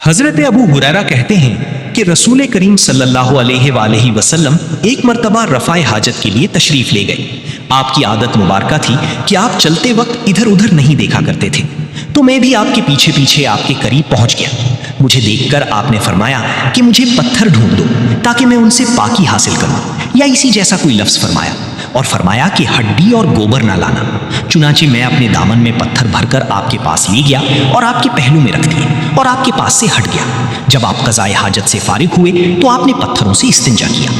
حضرت ابو ہریرہ کہتے ہیں کہ رسول کریم صلی اللہ علیہ وآلہ وسلم ایک مرتبہ رفع حاجت کے لیے تشریف لے گئے۔ آپ کی عادت مبارکہ تھی کہ آپ چلتے وقت ادھر ادھر نہیں دیکھا کرتے تھے، تو میں بھی آپ کے پیچھے پیچھے آپ کے قریب پہنچ گیا۔ مجھے دیکھ کر آپ نے فرمایا کہ مجھے پتھر ڈھونڈ دو تاکہ میں ان سے پاکی حاصل کروں، یا اسی جیسا کوئی لفظ فرمایا، اور فرمایا کہ ہڈی اور گوبر نہ لانا۔ چنانچہ میں اپنے دامن میں پتھر بھر کر آپ کے پاس لے گیا اور آپ کے پہلو میں رکھ دیے اور آپ کے پاس سے ہٹ گیا۔ جب آپ قضائے حاجت سے فارغ ہوئے تو آپ نے پتھروں سے استنجا کیا۔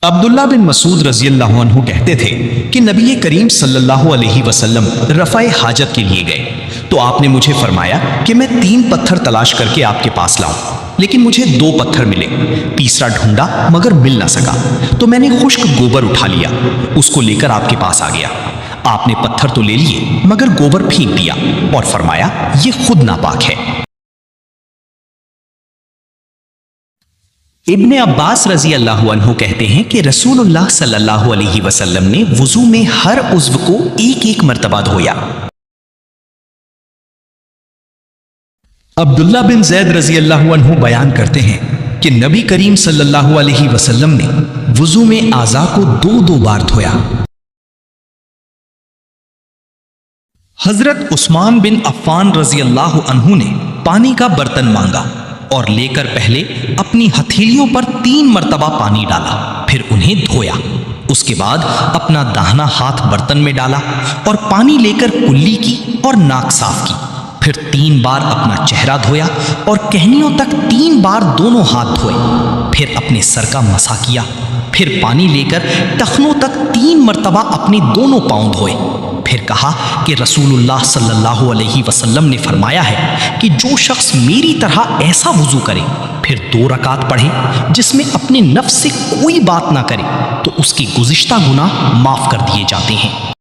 عبداللہ بن مسعود رضی اللہ عنہ کہتے تھے کہ نبی کریم صلی اللہ علیہ وسلم رفع حاجت کے لیے گئے تو آپ نے مجھے فرمایا کہ میں 3 پتھر تلاش کر کے آپ کے پاس لاؤں، لیکن مجھے 2 پتھر ملے، تیسرا ڈھونڈا مگر مل نہ سکا، تو میں نے خشک گوبر اٹھا لیا، اس کو لے کر آپ کے پاس آ گیا۔ آپ نے پتھر تو لے لیے مگر گوبر پھینک دیا اور فرمایا یہ خود ناپاک ہے۔ ابن عباس رضی اللہ عنہ کہتے ہیں کہ رسول اللہ صلی اللہ علیہ وسلم نے وضو میں ہر عضو کو ایک ایک مرتبہ دھویا۔ عبداللہ بن زید رضی اللہ عنہ بیان کرتے ہیں کہ نبی کریم صلی اللہ علیہ وسلم نے وضو میں اعضاء کو 2 بار دھویا۔ حضرت عثمان بن عفان رضی اللہ عنہ نے پانی کا برتن مانگا اور لے کر پہلے اپنی ہتھیلیوں پر 3 مرتبہ پانی ڈالا، پھر انہیں دھویا۔ اس کے بعد اپنا داہنا ہاتھ برتن میں ڈالا اور پانی لے کر کلی کی اور ناک صاف کی، پھر 3 بار اپنا چہرہ دھویا اور کہنیوں تک 3 بار دونوں ہاتھ دھوئے، پھر اپنے سر کا مسح کیا، پھر پانی لے کر ٹخنوں تک 3 مرتبہ اپنے دونوں پاؤں دھوئے، پھر کہا کہ رسول اللہ صلی اللہ علیہ وسلم نے فرمایا ہے کہ جو شخص میری طرح ایسا وضو کرے پھر 2 رکعت پڑھے جس میں اپنے نفس سے کوئی بات نہ کرے تو اس کے گزشتہ گناہ معاف کر دیے جاتے ہیں۔